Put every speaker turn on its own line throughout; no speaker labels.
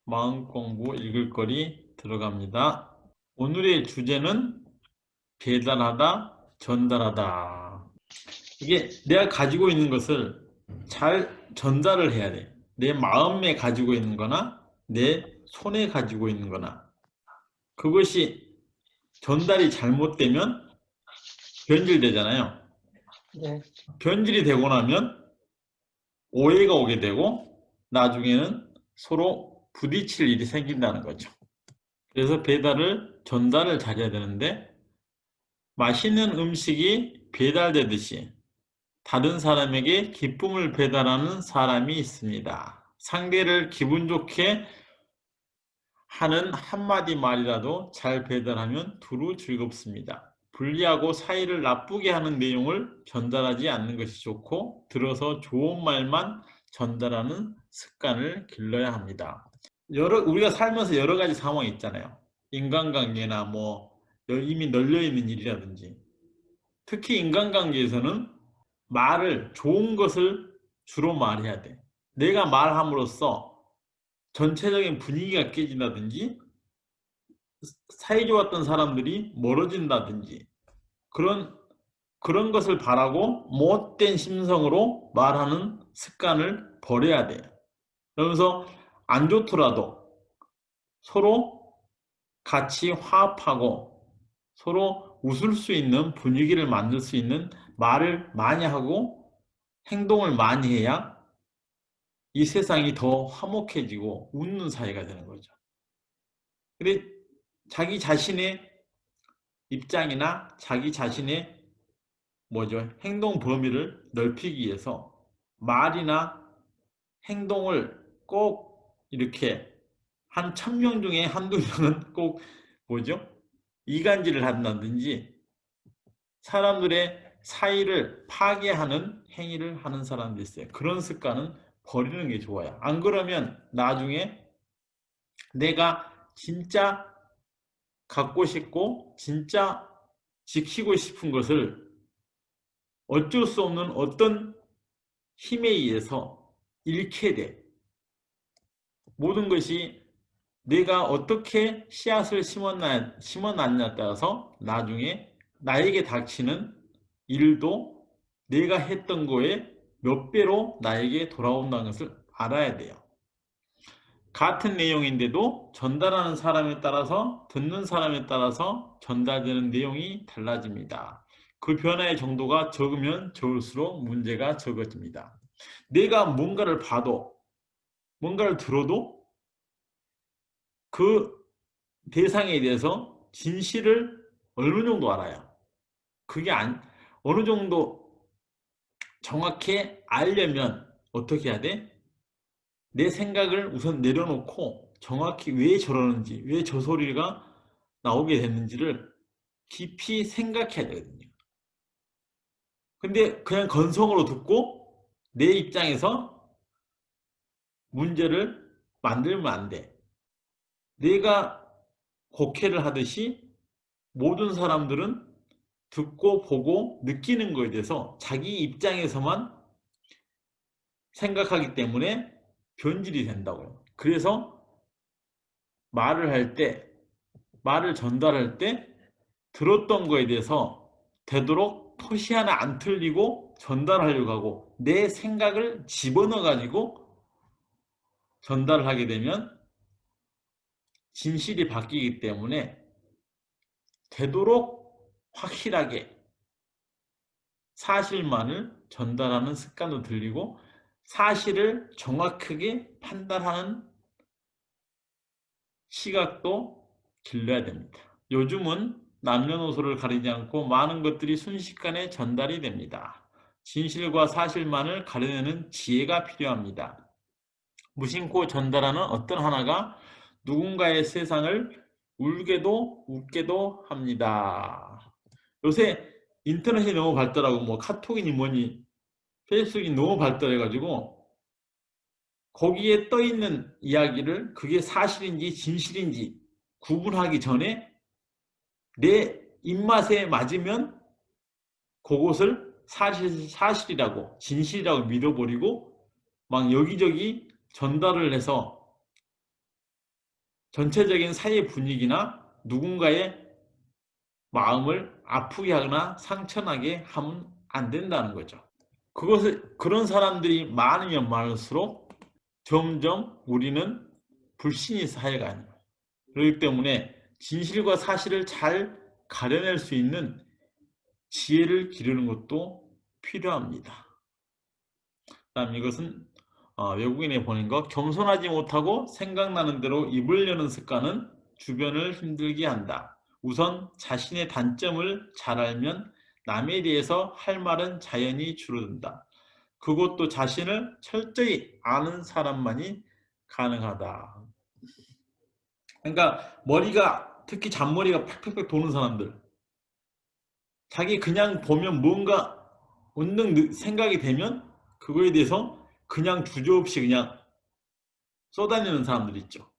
마음 공부 읽을 거리 들어갑니다. 오늘의 주제는 배달하다, 전달하다. 이게 내가 가지고 있는 것을 잘 전달을 해야 돼. 내 마음에 가지고 있는 거나 내 손에 가지고 있는 거나 그것이 전달이 잘못되면 변질되잖아요.
네.
변질이 되고 나면 오해가 오게 되고 나중에는 서로 부딪힐 일이 생긴다는 거죠. 그래서 배달을 전달을 잘해야 되는데 맛있는 음식이 배달되듯이 다른 사람에게 기쁨을 배달하는 사람이 있습니다. 상대를 기분 좋게 하는 한마디 말이라도 잘 배달하면 두루 즐겁습니다. 불리하고 사이를 나쁘게 하는 내용을 전달하지 않는 것이 좋고 들어서 좋은 말만 전달하는 습관을 길러야 합니다. 우리가 살면서 여러 가지 상황이 있잖아요. 인간관계나 이미 널려있는 일이라든지 특히 인간관계에서는 말을 좋은 것을 주로 말해야 돼. 내가 말함으로써 전체적인 분위기가 깨진다든지 사이좋았던 사람들이 멀어진다든지 그런 것을 바라고 못된 심성으로 말하는 습관을 버려야 돼요. 그러면서 안 좋더라도 서로 같이 화합하고 서로 웃을 수 있는 분위기를 만들 수 있는 말을 많이 하고 행동을 많이 해야 이 세상이 더 화목해지고 웃는 사회가 되는 거죠. 근데 자기 자신의 입장이나 자기 자신의 행동 범위를 넓히기 위해서 말이나 행동을 꼭 이렇게 한 1000명 중에 한두 명은 꼭 이간질을 한다든지 사람들의 사이를 파괴하는 행위를 하는 사람도 있어요. 그런 습관은 버리는 게 좋아요. 안 그러면 나중에 내가 진짜 갖고 싶고 진짜 지키고 싶은 것을 어쩔 수 없는 어떤 힘에 의해서 잃게 돼. 모든 것이 내가 어떻게 씨앗을 심어놨냐에 따라서 나중에 나에게 닥치는 일도 내가 했던 거에 몇 배로 나에게 돌아온다는 것을 알아야 돼요. 같은 내용인데도 전달하는 사람에 따라서 듣는 사람에 따라서 전달되는 내용이 달라집니다. 그 변화의 정도가 적으면 적을수록 문제가 적어집니다. 내가 뭔가를 봐도 뭔가를 들어도 그 대상에 대해서 진실을 어느 정도 알아요. 그게 어느 정도 정확히 알려면 어떻게 해야 돼? 내 생각을 우선 내려놓고 정확히 왜 저러는지, 왜 저 소리가 나오게 됐는지를 깊이 생각해야 되거든요. 근데 그냥 건성으로 듣고 내 입장에서 문제를 만들면 안 돼. 내가 곡해를 하듯이 모든 사람들은 듣고 보고 느끼는 거에 대해서 자기 입장에서만 생각하기 때문에 변질이 된다고요. 그래서 말을 전달할 때 들었던 거에 대해서 되도록 토시 하나 안 틀리고 전달하려고 하고 내 생각을 집어넣어 가지고 전달을 하게 되면 진실이 바뀌기 때문에 되도록 확실하게 사실만을 전달하는 습관도 들리고 사실을 정확하게 판단하는 시각도 길러야 됩니다. 요즘은 남녀노소를 가리지 않고 많은 것들이 순식간에 전달이 됩니다. 진실과 사실만을 가려내는 지혜가 필요합니다. 무심코 전달하는 어떤 하나가 누군가의 세상을 울게도 웃게도 합니다. 요새 인터넷이 너무 발달하고 카톡이니 뭐니 페이스북이 너무 발달해가지고 거기에 떠있는 이야기를 그게 사실인지 진실인지 구분하기 전에 내 입맛에 맞으면 그것을 사실이라고 진실이라고 믿어버리고 막 여기저기 전달을 해서 전체적인 사회 분위기나 누군가의 마음을 아프게 하거나 상처나게 하면 안 된다는 거죠. 그런 사람들이 많으면 많을수록 점점 우리는 불신의 사회가 아닙니다. 그렇기 때문에 진실과 사실을 잘 가려낼 수 있는 지혜를 기르는 것도 필요합니다. 다음 이것은 외국인에 보낸 거. 겸손하지 못하고 생각나는 대로 입을 여는 습관은 주변을 힘들게 한다. 우선 자신의 단점을 잘 알면 남에 대해서 할 말은 자연히 줄어든다. 그것도 자신을 철저히 아는 사람만이 가능하다. 그러니까 머리가 특히 잔머리가 팍팍팍 도는 사람들, 자기 그냥 보면 뭔가 언능 생각이 되면 그거에 대해서 그냥 주저없이 그냥 쏟아내는 사람들 있죠.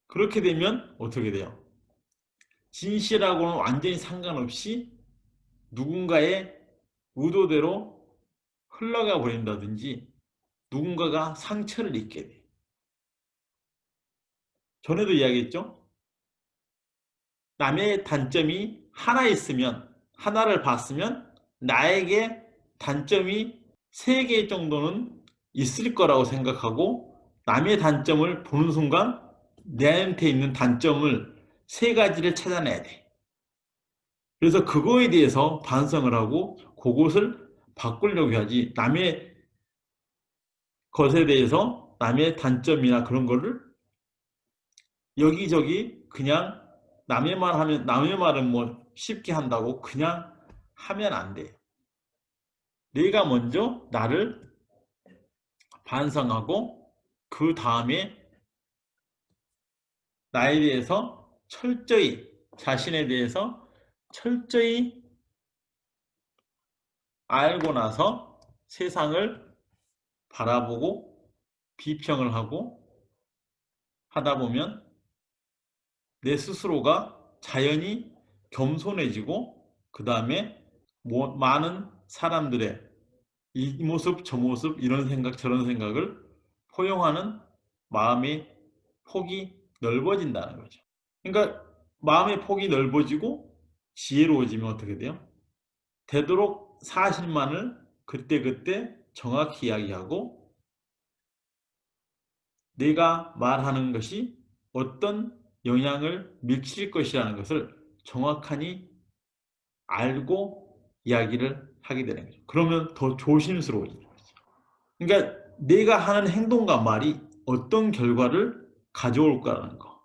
그렇게 되면 어떻게 돼요? 진실하고는 완전히 상관없이 누군가의 의도대로 흘러가 버린다든지 누군가가 상처를 입게 돼요. 전에도 이야기했죠? 남의 단점이 하나 있으면, 하나를 봤으면 나에게 단점이 3개 정도는 있을 거라고 생각하고 남의 단점을 보는 순간 내한테 있는 단점을 3가지를 찾아내야 돼. 그래서 그거에 대해서 반성을 하고 그것을 바꾸려고 하지, 남의 것에 대해서 남의 단점이나 그런 거를 여기저기 그냥 남의 말 하면, 남의 말은 뭐 쉽게 한다고 그냥 하면 안 돼. 내가 먼저 나를 반성하고 그 다음에 나에 대해서 철저히, 자신에 대해서 철저히 알고 나서 세상을 바라보고 비평을 하고 하다 보면 내 스스로가 자연히 겸손해지고 그 다음에 많은 사람들의 이 모습 저 모습 이런 생각 저런 생각을 포용하는 마음의 폭이 넓어진다는 거죠. 그러니까 마음의 폭이 넓어지고 지혜로워지면 어떻게 돼요? 되도록 사실만을 그때그때 정확히 이야기하고 내가 말하는 것이 어떤 영향을 미칠 것이라는 것을 정확하니 알고 이야기를 하게 되는 거죠. 그러면 더 조심스러워지는 거죠. 그러니까 내가 하는 행동과 말이 어떤 결과를 가져올까라는 거.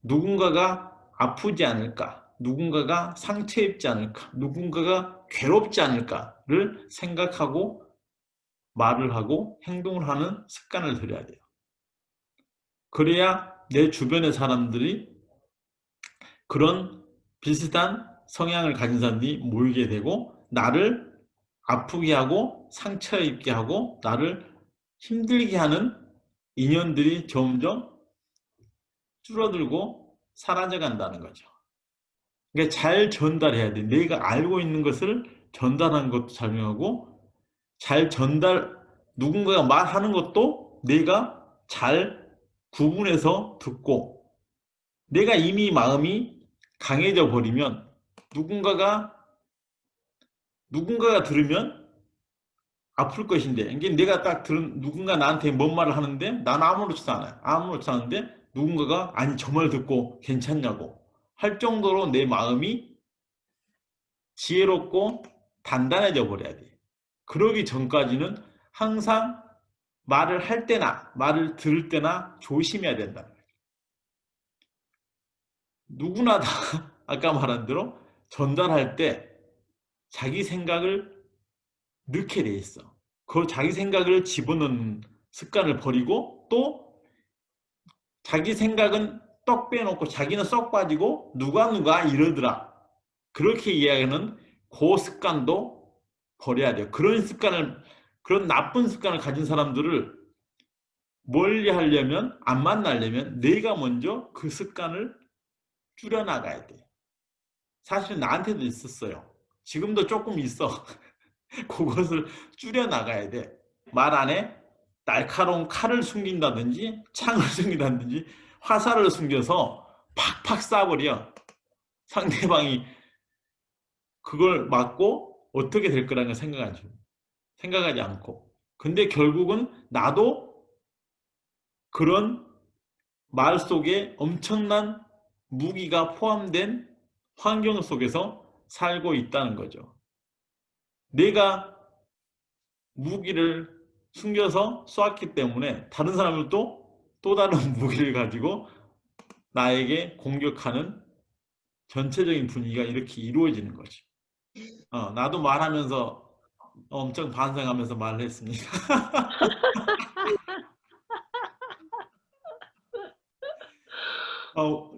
누군가가 아프지 않을까? 누군가가 상처 입지 않을까? 누군가가 괴롭지 않을까를 생각하고 말을 하고 행동을 하는 습관을 들여야 돼요. 그래야 내 주변의 사람들이 그런 비슷한 성향을 가진 사람들이 모이게 되고 나를 아프게 하고 상처 입게 하고 나를 힘들게 하는 인연들이 점점 줄어들고 사라져 간다는 거죠. 그러니까 잘 전달해야 돼. 내가 알고 있는 것을 전달하는 것도 잘명하고 잘 누군가가 말하는 것도 내가 잘 구분해서 듣고 내가 이미 마음이 강해져 버리면 누군가가 들으면 아플 것인데, 이게 내가 딱 들은 누군가 나한테 뭔 말을 하는데 난 아무렇지도 않아요. 아무렇지도 않은데 누군가가 아니 저 말 듣고 괜찮냐고 할 정도로 내 마음이 지혜롭고 단단해져 버려야 돼. 그러기 전까지는 항상 말을 할 때나 말을 들을 때나 조심해야 된다. 누구나 다 아까 말한 대로 전달할 때 자기 생각을 넣게 돼 있어. 그 자기 생각을 집어넣는 습관을 버리고 또 자기 생각은 떡 빼놓고 자기는 쏙 빠지고 누가 이러더라. 그렇게 이야기하는 그 습관도 버려야 돼요. 그런 나쁜 습관을 가진 사람들을 멀리 하려면, 안 만나려면 내가 먼저 그 습관을 줄여나가야 돼. 사실 나한테도 있었어요. 지금도 조금 있어. 그것을 줄여나가야 돼. 말 안 해? 날카로운 칼을 숨긴다든지 창을 숨긴다든지 화살을 숨겨서 팍팍 쏴버려. 상대방이 그걸 맞고 어떻게 될 거라는 걸 생각하지 않고. 근데 결국은 나도 그런 말 속에 엄청난 무기가 포함된 환경 속에서 살고 있다는 거죠. 내가 무기를 숨겨서 쏘았기 때문에 다른 사람은 또 다른 무기를 가지고 나에게 공격하는 전체적인 분위기가 이렇게 이루어지는 거죠. 나도 말하면서 엄청 반성하면서 말을 했습니다.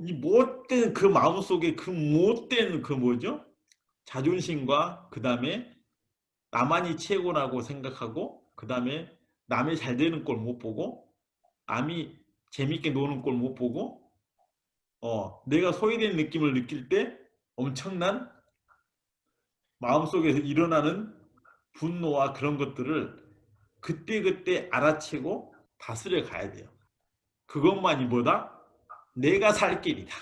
이 못된 그 마음속에 그 못된 그 뭐죠? 자존심과 그 다음에 나만이 최고라고 생각하고 그 다음에 남의 잘 되는 꼴 못 보고 남이 재밌게 노는 꼴 못 보고 내가 소외된 느낌을 느낄 때 엄청난 마음속에서 일어나는 분노와 그런 것들을 그때그때 알아채고 다스려 가야 돼요. 그것만이 뭐다? 내가 살 길이다.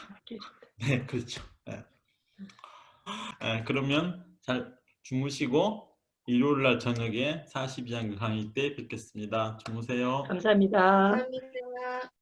네, 그렇죠. 네. 그러면 잘 주무시고 일요일 날 저녁에 42장 강의 때 뵙겠습니다. 주무세요.
감사합니다.
감사합니다.